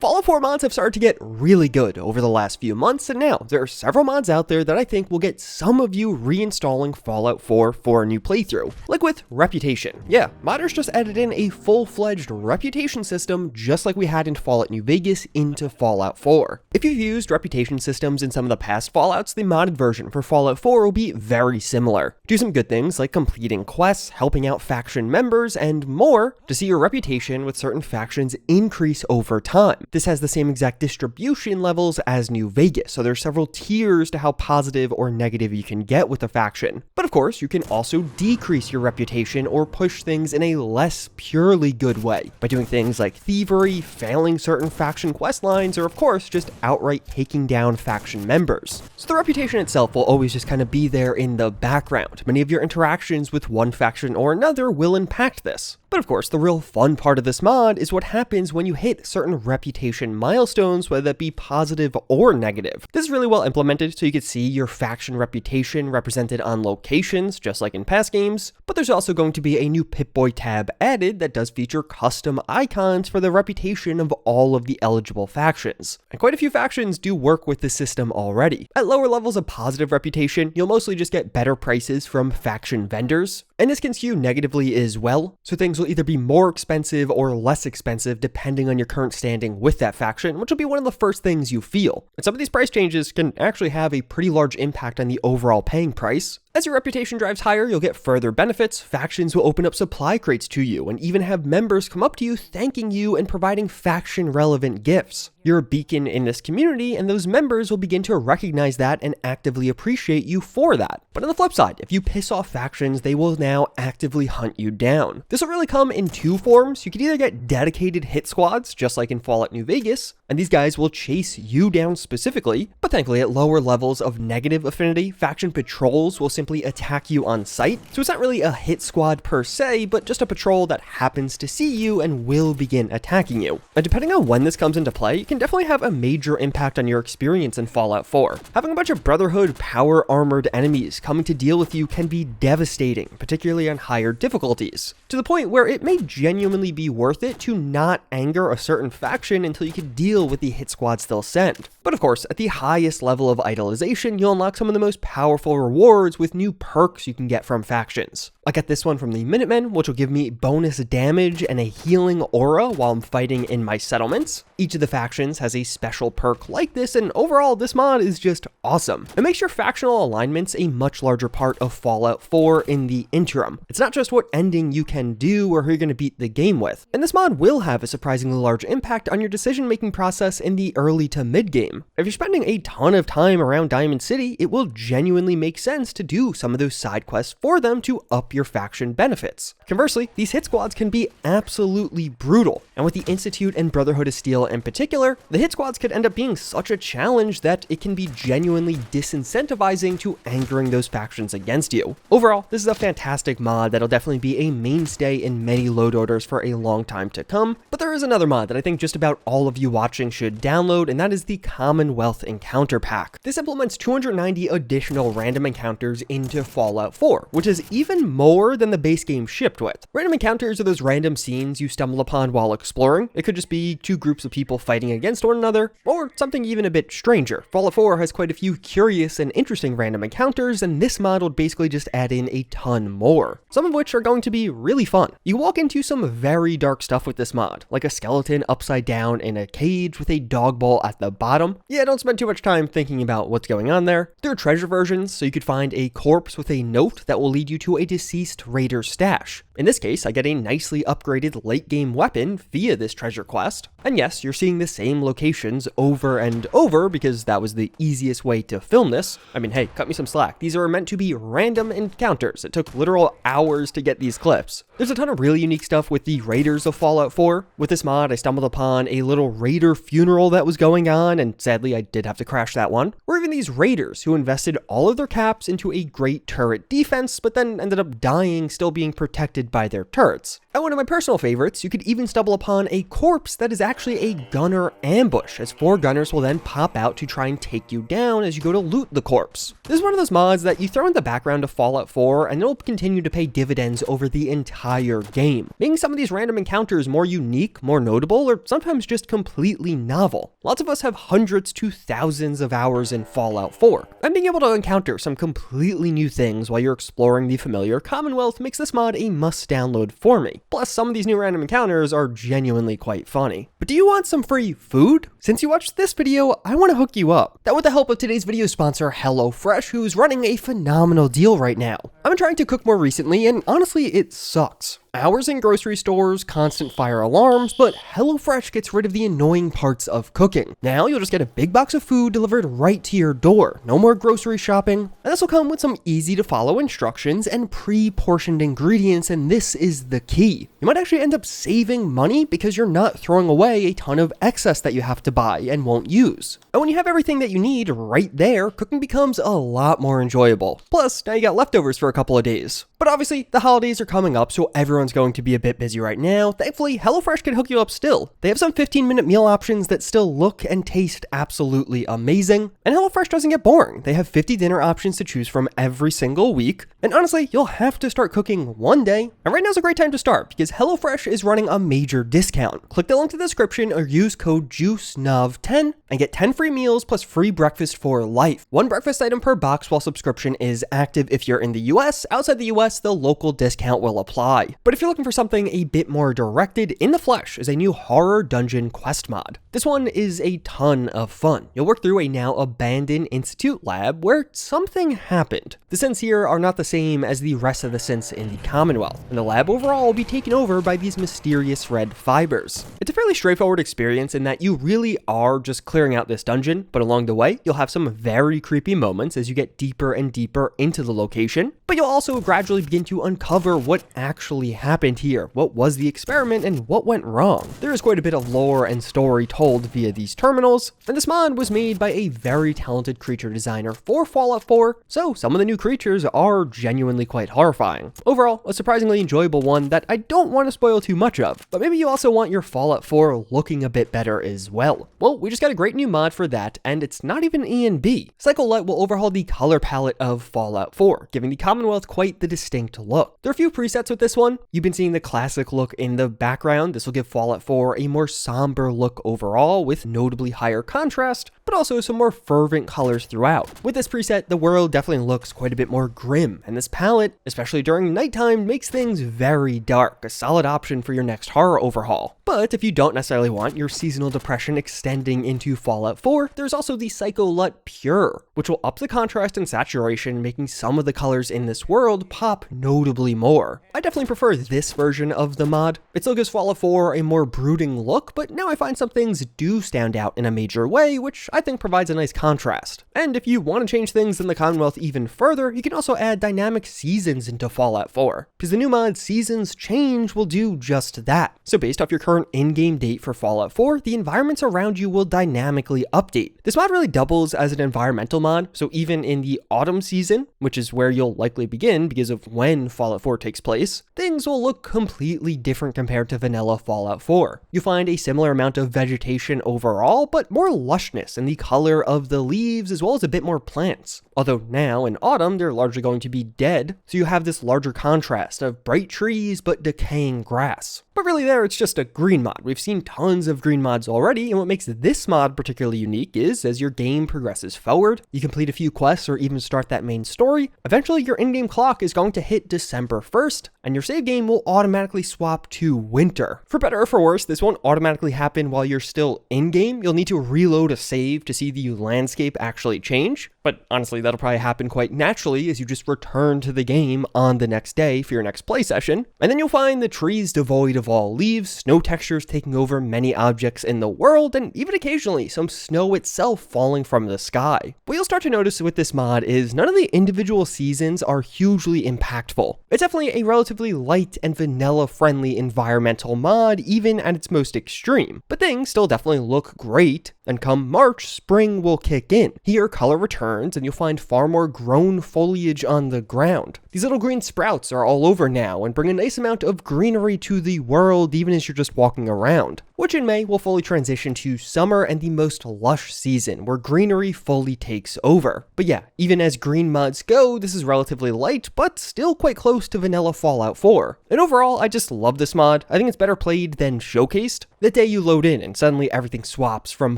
Fallout 4 mods have started to get really good over the last few months, and now there are several mods out there that I think will get some of you reinstalling Fallout 4 for a new playthrough. Like with Reputation. Yeah, modders just added in a full-fledged reputation system just like we had in Fallout New Vegas into Fallout 4. If you've used reputation systems in some of the past Fallouts, the modded version for Fallout 4 will be very similar. Do some good things like completing quests, helping out faction members, and more to see your reputation with certain factions increase over time. This has the same exact distribution levels as New Vegas, so there's several tiers to how positive or negative you can get with a faction. But of course, you can also decrease your reputation or push things in a less purely good way by doing things like thievery, failing certain faction quest lines, or of course, just outright taking down faction members. So the reputation itself will always just kind of be there in the background. Many of your interactions with one faction or another will impact this. But of course, the real fun part of this mod is what happens when you hit certain reputation milestones, whether that be positive or negative. This is really well implemented, so you can see your faction reputation represented on locations, just like in past games, but there's also going to be a new Pip-Boy tab added that does feature custom icons for the reputation of all of the eligible factions. And quite a few factions do work with this system already. At lower levels of positive reputation, you'll mostly just get better prices from faction vendors, and this can skew negatively as well, so things will either be more expensive or less expensive depending on your current standing with that faction, which will be one of the first things you feel. And some of these price changes can actually have a pretty large impact on the overall paying price. As your reputation drives higher, you'll get further benefits, factions will open up supply crates to you, and even have members come up to you thanking you and providing faction-relevant gifts. You're a beacon in this community, and those members will begin to recognize that and actively appreciate you for that. But on the flip side, if you piss off factions, they will now actively hunt you down. This will really come in two forms. You can either get dedicated hit squads, just like in Fallout New Vegas, and these guys will chase you down specifically, but thankfully at lower levels of negative affinity, faction patrols will simply attack you on sight. So it's not really a hit squad per se, but just a patrol that happens to see you and will begin attacking you. And depending on when this comes into play, it can definitely have a major impact on your experience in Fallout 4. Having a bunch of Brotherhood power-armored enemies coming to deal with you can be devastating, particularly on higher difficulties, to the point where it may genuinely be worth it to not anger a certain faction until you can deal with the hit squads they'll send. But of course, at the highest level of idolization, you'll unlock some of the most powerful rewards with new perks you can get from factions. I got this one from the Minutemen, which will give me bonus damage and a healing aura while I'm fighting in my settlements. Each of the factions has a special perk like this, and overall, this mod is just awesome. It makes your factional alignments a much larger part of Fallout 4 in the interim. It's not just what ending you can do or who you're going to beat the game with. And this mod will have a surprisingly large impact on your decision-making process in the early to mid-game. If you're spending a ton of time around Diamond City, it will genuinely make sense to do some of those side quests for them to up your faction benefits. Conversely, these hit squads can be absolutely brutal, and with the Institute and Brotherhood of Steel in particular, the hit squads could end up being such a challenge that it can be genuinely disincentivizing to angering those factions against you. Overall, this is a fantastic mod that'll definitely be a mainstay in many load orders for a long time to come, but there is another mod that I think just about all of you watching should download, and that is the Commonwealth Encounter Pack. This implements 290 additional random encounters into Fallout 4, which is even more than the base game shipped with. Random encounters are those random scenes you stumble upon while exploring. It could just be two groups of people fighting against one another, or something even a bit stranger. Fallout 4 has quite a few curious and interesting random encounters, and this mod will basically just add in a ton more, some of which are going to be really fun. You walk into some very dark stuff with this mod, like a skeleton upside down in a cage with a dog bowl at the bottom. Yeah, don't spend too much time thinking about what's going on there. There are treasure versions, so you could find a corpse with a note that will lead you to a deceased raider stash. In this case, I get a nicely upgraded late-game weapon via this treasure quest. And yes, you're seeing the same locations over and over because that was the easiest way to film this. I mean, hey, cut me some slack. These are meant to be random encounters. It took literal hours to get these clips. There's a ton of really unique stuff with the raiders of Fallout 4. With this mod, I stumbled upon a little raider funeral that was going on, and sadly, I did have to crash that one. Or even these raiders who invested all of their caps into a great turret defense, but then ended up dying still being protected protected by their turrets. And one of my personal favorites, you could even stumble upon a corpse that is actually a gunner ambush, as 4 gunners will then pop out to try and take you down as you go to loot the corpse. This is one of those mods that you throw in the background of Fallout 4 and it'll continue to pay dividends over the entire game, making some of these random encounters more unique, more notable, or sometimes just completely novel. Lots of us have hundreds to thousands of hours in Fallout 4, and being able to encounter some completely new things while you're exploring the familiar Commonwealth makes this mod a must-download for me. Plus, some of these new random encounters are genuinely quite funny. But do you want some free food? Since you watched this video, I want to hook you up. That with the help of today's video sponsor, HelloFresh, who's running a phenomenal deal right now. I've been trying to cook more recently, and honestly, it sucks. Hours in grocery stores, constant fire alarms, but HelloFresh gets rid of the annoying parts of cooking. Now you'll just get a big box of food delivered right to your door. No more grocery shopping. And this will come with some easy to follow instructions and pre-portioned ingredients, and this is the key. You might actually end up saving money because you're not throwing away a ton of excess that you have to buy and won't use. And when you have everything that you need right there, cooking becomes a lot more enjoyable. Plus, now you got leftovers for a couple of days. But obviously, the holidays are coming up, so everyone's going to be a bit busy right now. Thankfully, HelloFresh can hook you up still. They have some 15-minute meal options that still look and taste absolutely amazing. And HelloFresh doesn't get boring. They have 50 dinner options to choose from every single week. And honestly, you'll have to start cooking one day. And right now is a great time to start because HelloFresh is running a major discount. Click the link in the description or use code JuiceNov10 and get 10 free meals plus free breakfast for life. 1 breakfast item per box while subscription is active if you're in the US. Outside the US, the local discount will apply. But if you're looking for something a bit more directed, In the Flesh is a new horror dungeon quest mod. This one is a ton of fun. You'll work through a now abandoned institute lab where something happened. The synths here are not the same as the rest of the synths in the Commonwealth, and the lab overall will be taken over by these mysterious red fibers. It's a fairly straightforward experience in that you really are just clearing out this dungeon, but along the way, you'll have some very creepy moments as you get deeper and deeper into the location, but you'll also gradually begin to uncover what actually happened here, what was the experiment, and what went wrong. There is quite a bit of lore and story told via these terminals, and this mod was made by a very talented creature designer for Fallout 4, so some of the new creatures are genuinely quite horrifying. Overall, a surprisingly enjoyable one that I don't want to spoil too much of, but maybe you also want your Fallout 4 looking a bit better as well. Well, we just got a great new mod for that, and it's not even E&B. Cycle Light will overhaul the color palette of Fallout 4, giving the Commonwealth quite the distinct look. There are a few presets with this one. You've been seeing the classic look in the background. This will give Fallout 4 a more somber look overall with notably higher contrast, but also some more fervent colors throughout. With this preset, the world definitely looks quite a bit more grim, and this palette, especially during nighttime, makes things very dark, a solid option for your next horror overhaul. But if you don't necessarily want your seasonal depression extending into Fallout 4, there's also the Psycho LUT Pure, which will up the contrast and saturation, making some of the colors in this world pop notably more. I definitely prefer this version of the mod. It still gives Fallout 4 a more brooding look, but now I find some things do stand out in a major way, which I think provides a nice contrast. And if you want to change things in the Commonwealth even further, you can also add dynamic seasons into Fallout 4, because the new mod Seasons Change will do just that. So based off your current in-game date for Fallout 4, the environments around you will dynamically update. This mod really doubles as an environmental mod, so even in the autumn season, which is where you'll likely begin because of when Fallout 4 takes place, things will look completely different compared to vanilla Fallout 4. You'll find a similar amount of vegetation overall, but more lushness in the color of the leaves as well as a bit more plants. Although now in autumn, they're largely going to be dead, so you have this larger contrast of bright trees but decaying grass. But really there, it's just a green mod. We've seen tons of green mods already, and what makes this mod particularly unique is as your game progresses forward, you complete a few quests or even start that main story, eventually your in-game clock is going to hit December 1st, and your save game will automatically swap to winter. For better or for worse, this won't automatically happen while you're still in-game. You'll need to reload a save to see the landscape actually change, but honestly, that'll probably happen quite naturally as you just return to the game on the next day for your next play session, and then you'll find the trees devoid of fall leaves, snow textures taking over many objects in the world, and even occasionally some snow itself falling from the sky. What you'll start to notice with this mod is none of the individual seasons are hugely impactful. It's definitely a relatively light and vanilla-friendly environmental mod, even at its most extreme, but things still definitely look great, and come March, spring will kick in. Here, color returns, and you'll find far more grown foliage on the ground. These little green sprouts are all over now, and bring a nice amount of greenery to the world even as you're just walking around, which in May will fully transition to summer and the most lush season, where greenery fully takes over. But yeah, even as green mods go, this is relatively light, but still quite close to vanilla Fallout 4. And overall, I just love this mod. I think it's better played than showcased. The day you load in and suddenly everything swaps from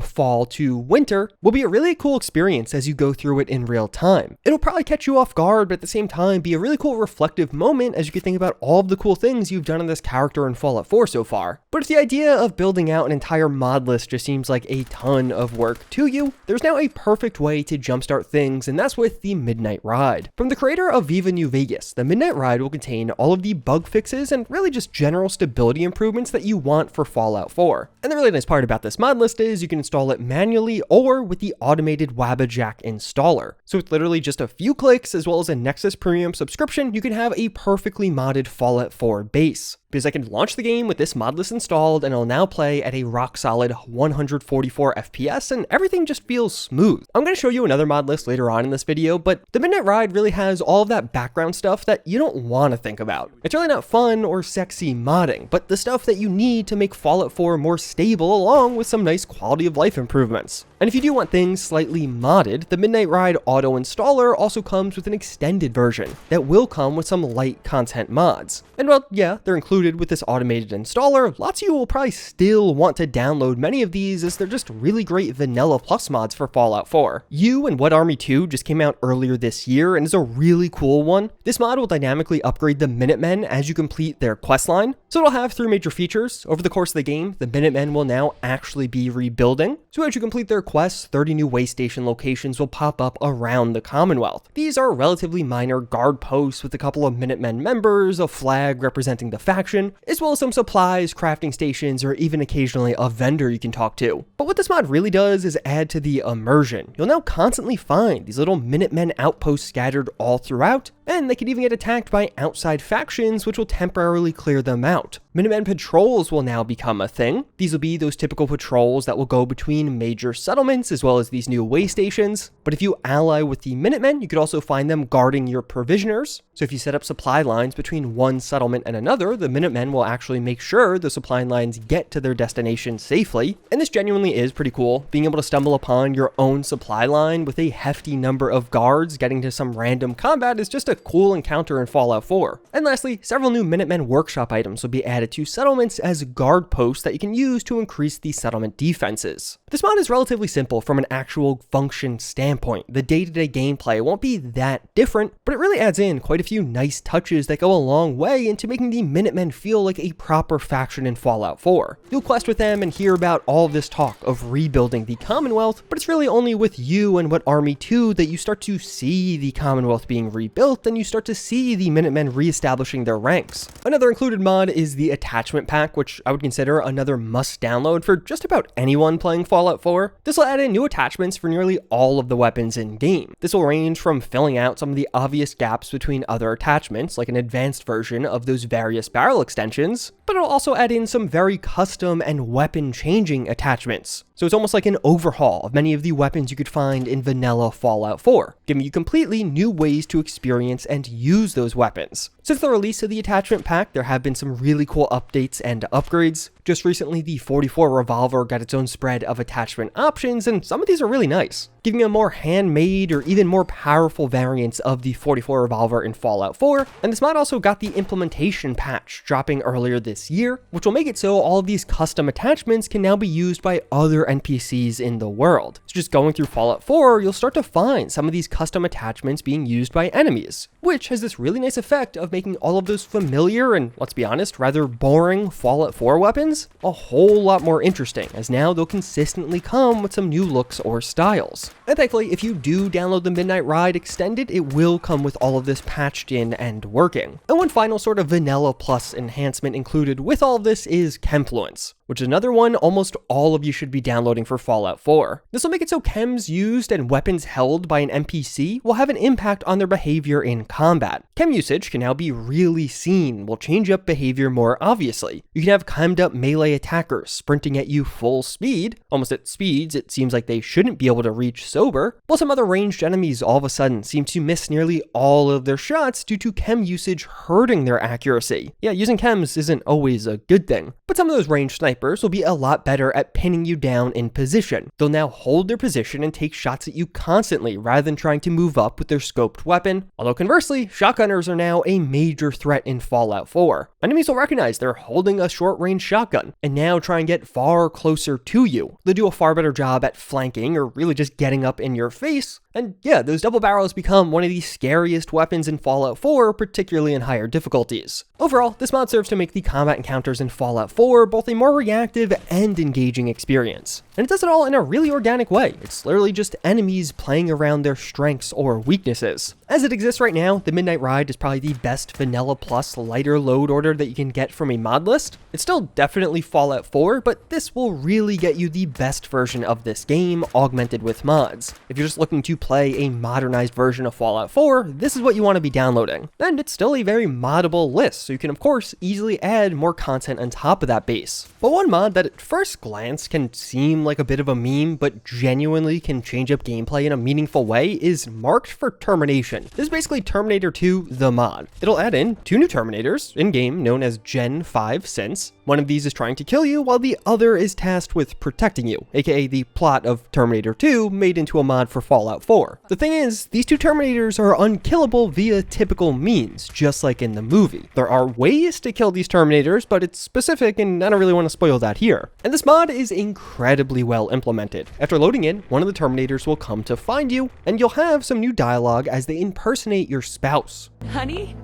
fall to winter will be a really cool experience as you go through it in real time. It'll probably catch you off guard, but at the same time be a really cool reflective moment as you can think about all of the cool things you've done in this character in Fallout 4 so far. But if the idea of building out an entire mod list just seems like a ton of work to you, there's now a perfect way to jumpstart things, and that's with the Midnight Ride. From the creator of Viva New Vegas, the Midnight Ride will contain all of the bug fixes and really just general stability improvements that you want for Fallout 4. And the really nice part about this mod list is you can install it manually or with the automated Wabbajack installer. So with literally just a few clicks as well as a Nexus Premium subscription, you can have a perfectly modded Fallout 4 base. Because I can launch the game with this mod list installed and it'll now play at a rock solid 144 FPS and everything just feels smooth. I'm going to show you another mod list later on in this video, but the Midnight Ride really has all of that background stuff that you don't want to think about. It's really not fun or sexy modding, but the stuff that you need to make Fallout 4 more stable along with some nice quality of life improvements. And if you do want things slightly modded, the Midnight Ride auto installer also comes with an extended version that will come with some light content mods. And well, yeah, they're included with this automated installer. Lots of you will probably still want to download many of these as they're just really great vanilla plus mods for Fallout 4. You and What Army 2 just came out earlier this year and is a really cool one. This mod will dynamically upgrade the Minutemen as you complete their questline. So it'll have 3 major features. Over the course of the game, the Minutemen will now actually be rebuilding. So as you complete their quests, 30 new way station locations will pop up around the Commonwealth. These are relatively minor guard posts with a couple of Minutemen members, a flag representing the faction, as well as some supplies, crafting stations, or even occasionally a vendor you can talk to. But what this mod really does is add to the immersion. You'll now constantly find these little Minutemen outposts scattered all throughout, and they can even get attacked by outside factions, which will temporarily clear them out. Minutemen patrols will now become a thing. These will be those typical patrols that will go between major settlements as well as these new way stations. But if you ally with the Minutemen, you could also find them guarding your provisioners. So if you set up supply lines between one settlement and another, the Minutemen will actually make sure the supply lines get to their destination safely. And this genuinely is pretty cool. Being able to stumble upon your own supply line with a hefty number of guards getting to some random combat is just a cool encounter in Fallout 4. And lastly, several new Minutemen workshop items will be added to settlements as guard posts that you can use to increase the settlement defenses. This mod is relatively simple from an actual function standpoint. The day-to-day gameplay won't be that different, but it really adds in quite a few nice touches that go a long way into making the Minutemen feel like a proper faction in Fallout 4. You'll quest with them and hear about all of this talk of rebuilding the Commonwealth, but it's really only with you and What Army 2 that you start to see the Commonwealth being rebuilt and you start to see the Minutemen reestablishing their ranks. Another included mod is the attachment pack, which I would consider another must download for just about anyone playing Fallout 4. This will add in new attachments for nearly all of the weapons in game. This will range from filling out some of the obvious gaps between other attachments, like an advanced version of those various barrel extensions, but it'll also add in some very custom and weapon changing attachments. So it's almost like an overhaul of many of the weapons you could find in vanilla Fallout 4, giving you completely new ways to experience and use those weapons. Since the release of the attachment pack, there have been some really cool updates and upgrades. Just recently, the 44 revolver got its own spread of attachment options, and some of these are really nice, giving a more handmade or even more powerful variants of the 44 revolver in Fallout 4. And this mod also got the implementation patch dropping earlier this year, which will make it so all of these custom attachments can now be used by other NPCs in the world. So just going through Fallout 4, you'll start to find some of these custom attachments being used by enemies, which has this really nice effect of of making all of those familiar and, let's be honest, rather boring Fallout 4 weapons a whole lot more interesting, as now they'll consistently come with some new looks or styles. And thankfully, if you do download the Midnight Ride Extended, it will come with all of this patched in and working. And one final sort of vanilla plus enhancement included with all of this is Chemfluence, which is another one almost all of you should be downloading for Fallout 4. This will make it so chems used and weapons held by an NPC will have an impact on their behavior in combat. Chem usage can now be really seen, will change up behavior more obviously. You can have chemmed up melee attackers sprinting at you full speed, almost at speeds it seems like they shouldn't be able to reach sober, while some other ranged enemies all of a sudden seem to miss nearly all of their shots due to chem usage hurting their accuracy. Yeah, using chems isn't always a good thing, but some of those ranged snipers will be a lot better at pinning you down in position. They'll now hold their position and take shots at you constantly rather than trying to move up with their scoped weapon, although conversely, shotgunners are now a major threat in Fallout 4. Enemies will recognize they're holding a short-range shotgun and now try and get far closer to you. They'll do a far better job at flanking or really just getting up in your face, and yeah, those double barrels become one of the scariest weapons in Fallout 4, particularly in higher difficulties. Overall, this mod serves to make the combat encounters in Fallout 4 both a more reactive and engaging experience. And it does it all in a really organic way. It's literally just enemies playing around their strengths or weaknesses. As it exists right now, the Midnight Ride is probably the best vanilla plus lighter load order that you can get from a mod list. It's still definitely Fallout 4, but this will really get you the best version of this game augmented with mods. If you're just looking to play a modernized version of Fallout 4, this is what you want to be downloading. And it's still a very moddable list, so you can of course easily add more content on top of that base. But one mod that at first glance can seem like a bit of a meme, but genuinely can change up gameplay in a meaningful way is marked for Termination. This is basically Terminator 2, the mod. It'll add in 2 new Terminators in-game known as Gen 5 synths. One of these is trying to kill you while the other is tasked with protecting you, aka the plot of Terminator 2 made into a mod for Fallout 4. The thing is, these 2 Terminators are unkillable via typical means, just like in the movie. There are ways to kill these Terminators, but it's specific and I don't really want to spoil that here. And this mod is incredibly well implemented. After loading in, one of the Terminators will come to find you, and you'll have some new dialogue as they impersonate your spouse. Honey?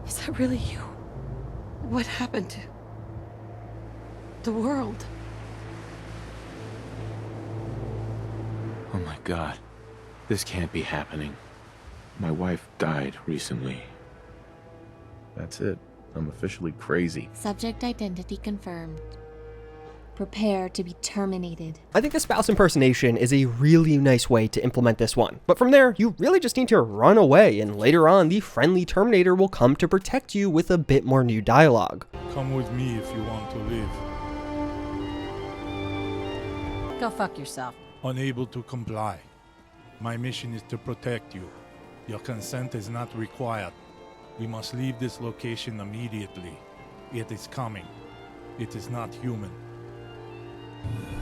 Is that really you? What happened to the world? Oh my God, this can't be happening. My wife died recently. That's it. I'm officially crazy. Subject identity confirmed. Prepare to be terminated. I think the spouse impersonation is a really nice way to implement this one. But from there, you really just need to run away, and later on, the friendly Terminator will come to protect you with a bit more new dialogue. Come with me if you want to live. Go fuck yourself. Unable to comply. My mission is to protect you. Your consent is not required. We must leave this location immediately. It is coming. It is not human.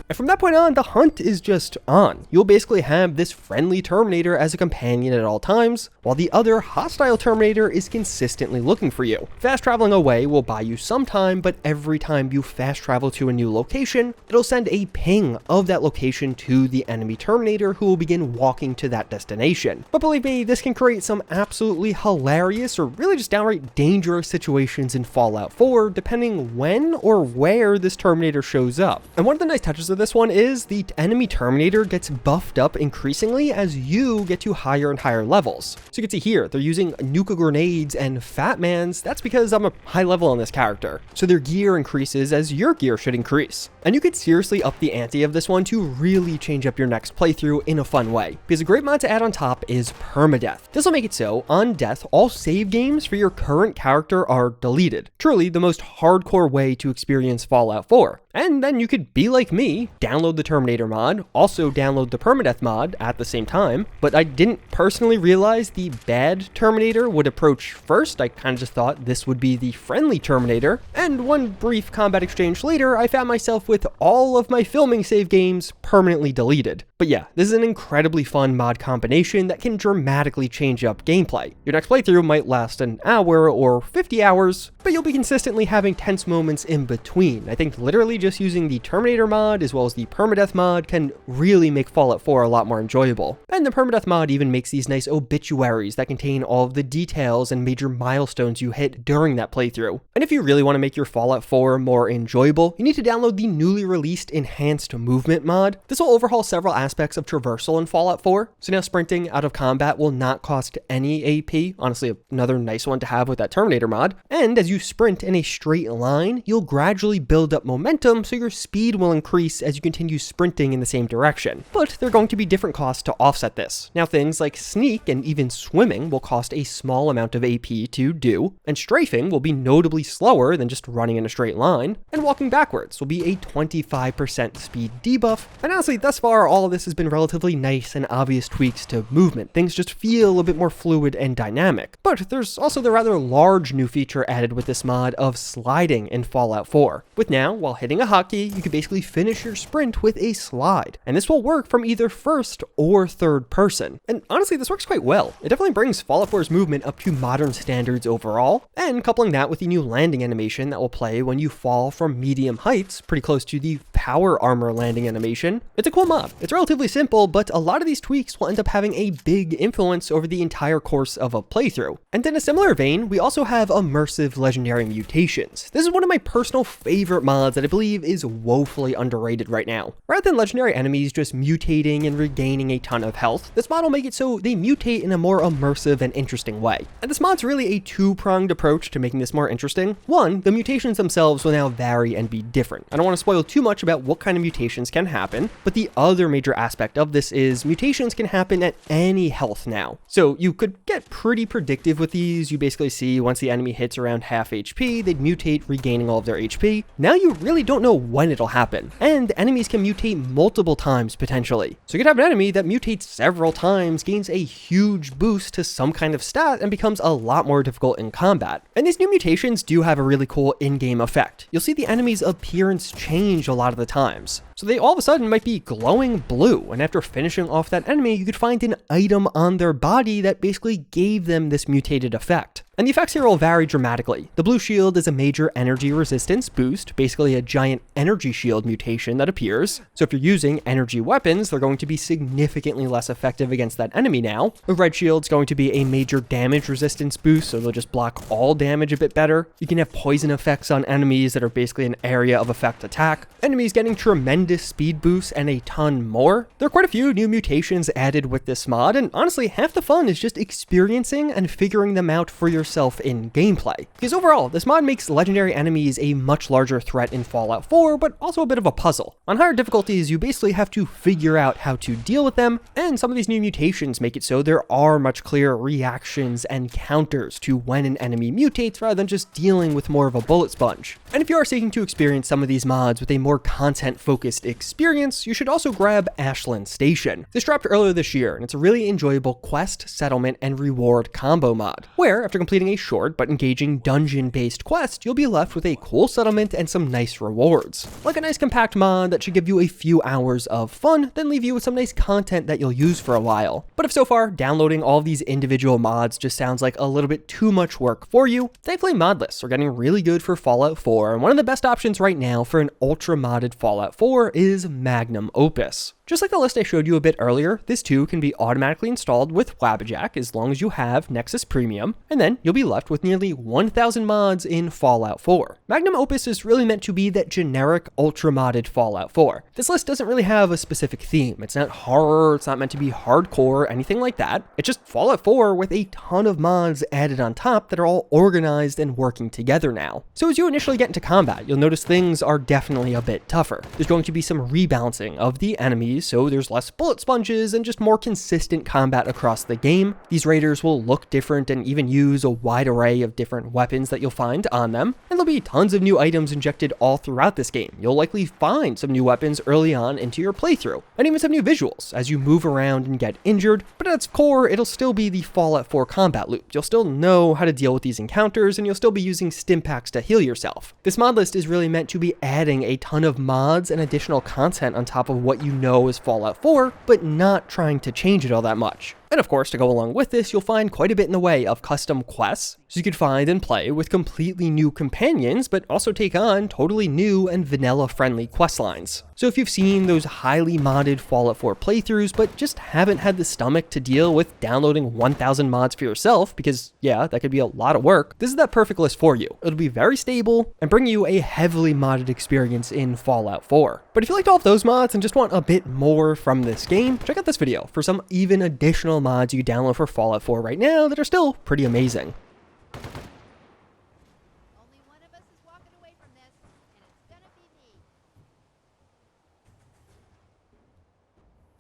And from that point on, the hunt is just on. You'll basically have this friendly Terminator as a companion at all times, while the other hostile Terminator is consistently looking for you. Fast traveling away will buy you some time, but every time you fast travel to a new location, it'll send a ping of that location to the enemy Terminator, who will begin walking to that destination. But believe me, this can create some absolutely hilarious or really just downright dangerous situations in Fallout 4, depending when or where this Terminator shows up. And one of the nice touches of this one is the enemy Terminator gets buffed up increasingly as you get to higher and higher levels. So you can see here, they're using nuka grenades and Fat Mans. That's because I'm a high level on this character. So their gear increases as your gear should increase. And you could seriously up the ante of this one to really change up your next playthrough in a fun way. Because a great mod to add on top is Permadeath. This will make it so, on death, all save games for your current character are deleted. Truly the most hardcore way to experience Fallout 4. And then you could be like me, download the Terminator mod, also download the Permadeath mod at the same time, but I didn't personally realize the bad Terminator would approach first. I kind of just thought this would be the friendly Terminator, and one brief combat exchange later, I found myself with all of my filming save games permanently deleted. But yeah, this is an incredibly fun mod combination that can dramatically change up gameplay. Your next playthrough might last an hour or 50 hours, but you'll be consistently having tense moments in between. I think literally just using the Terminator mod as well as the Permadeath mod can really make Fallout 4 a lot more enjoyable. And the Permadeath mod even makes these nice obituaries that contain all of the details and major milestones you hit during that playthrough. And if you really want to make your Fallout 4 more enjoyable, you need to download the newly released Enhanced Movement mod. This will overhaul several aspects of traversal in Fallout 4, so now sprinting out of combat will not cost any AP, honestly another nice one to have with that Terminator mod, and as you sprint in a straight line, you'll gradually build up momentum so your speed will increase as you continue sprinting in the same direction. But there are going to be different costs to offset this. Now things like sneak and even swimming will cost a small amount of AP to do, and strafing will be notably slower than just running in a straight line, and walking backwards will be a 25% speed debuff. And honestly, thus far all of this has been relatively nice and obvious tweaks to movement. Things just feel a bit more fluid and dynamic. But there's also the rather large new feature added with this mod of sliding in Fallout 4. With now, while hitting a hotkey, you can basically finish your sprint with a slide. And this will work from either first or third person. And honestly, this works quite well. It definitely brings Fallout 4's movement up to modern standards overall, and coupling that with the new landing animation that will play when you fall from medium heights, pretty close to the power armor landing animation, it's a cool mod. It's relatively simple, but a lot of these tweaks will end up having a big influence over the entire course of a playthrough. And in a similar vein, we also have Immersive Legendary Mutations. This is one of my personal favorite mods that I believe is woefully underrated right now. Rather than legendary enemies just mutating and regaining a ton of health, this mod will make it so they mutate in a more immersive and interesting way. And this mod's really a two-pronged approach to making this more interesting. One, the mutations themselves will now vary and be different. I don't want to spoil too much about what kind of mutations can happen, but the other major aspect of this is mutations can happen at any health now. So you could get pretty predictive with these. You basically see once the enemy hits around half HP, they'd mutate, regaining all of their HP. Now you really don't know when it'll happen, and enemies can mutate multiple times potentially. So you could have an enemy that mutates several times, gains a huge boost to some kind of stat, and becomes a lot more difficult in combat. And these new mutations do have a really cool in-game effect. You'll see the enemy's appearance change a lot of the times. So they all of a sudden might be glowing blue, and after finishing off that enemy, you could find an item on their body that basically gave them this mutated effect. And the effects here will vary dramatically. The blue shield is a major energy resistance boost, basically a giant energy shield mutation that appears. So if you're using energy weapons, they're going to be significantly less effective against that enemy now. The red shield's going to be a major damage resistance boost, so they'll just block all damage a bit better. You can have poison effects on enemies that are basically an area of effect attack. Enemies getting tremendous speed boosts and a ton more. There are quite a few new mutations added with this mod, and honestly, half the fun is just experiencing and figuring them out for yourself in gameplay. Because overall, this mod makes legendary enemies a much larger threat in Fallout 4, but also a bit of a puzzle. On higher difficulties, you basically have to figure out how to deal with them, and some of these new mutations make it so there are much clearer reactions and counters to when an enemy mutates rather than just dealing with more of a bullet sponge. And if you are seeking to experience some of these mods with a more content-focused experience, you should also grab Ashland Station. This dropped earlier this year, and it's a really enjoyable quest, settlement, and reward combo mod, where after completing a short but engaging dungeon-based quest, you'll be left with a cool settlement and some nice rewards. Like a nice compact mod that should give you a few hours of fun, then leave you with some nice content that you'll use for a while. But if so far, downloading all of these individual mods just sounds like a little bit too much work for you, thankfully mod lists are getting really good for Fallout 4, and one of the best options right now for an ultra-modded Fallout 4 is Magnum Opus. Just like the list I showed you a bit earlier, this too can be automatically installed with Wabbajack as long as you have Nexus Premium, and then you'll be left with nearly 1,000 mods in Fallout 4. Magnum Opus is really meant to be that generic ultra-modded Fallout 4. This list doesn't really have a specific theme. It's not horror, it's not meant to be hardcore, anything like that. It's just Fallout 4 with a ton of mods added on top that are all organized and working together now. So as you initially get into combat, you'll notice things are definitely a bit tougher. There's going to be some rebalancing of the enemies, so there's less bullet sponges and just more consistent combat across the game. These raiders will look different and even use a wide array of different weapons that you'll find on them, and there'll be tons of new items injected all throughout this game. You'll likely find some new weapons early on into your playthrough, and even some new visuals as you move around and get injured, but at its core, it'll still be the Fallout 4 combat loop. You'll still know how to deal with these encounters, and you'll still be using stim packs to heal yourself. This mod list is really meant to be adding a ton of mods and additional content on top of what you know know as Fallout 4, but not trying to change it all that much. And of course, to go along with this, you'll find quite a bit in the way of custom quests, so you could find and play with completely new companions, but also take on totally new and vanilla-friendly quest lines. So if you've seen those highly modded Fallout 4 playthroughs, but just haven't had the stomach to deal with downloading 1,000 mods for yourself, because yeah, that could be a lot of work, this is that perfect list for you. It'll be very stable and bring you a heavily modded experience in Fallout 4. But if you liked all of those mods and just want a bit more from this game, check out this video for some even additional mods you can download for Fallout 4 right now that are still pretty amazing.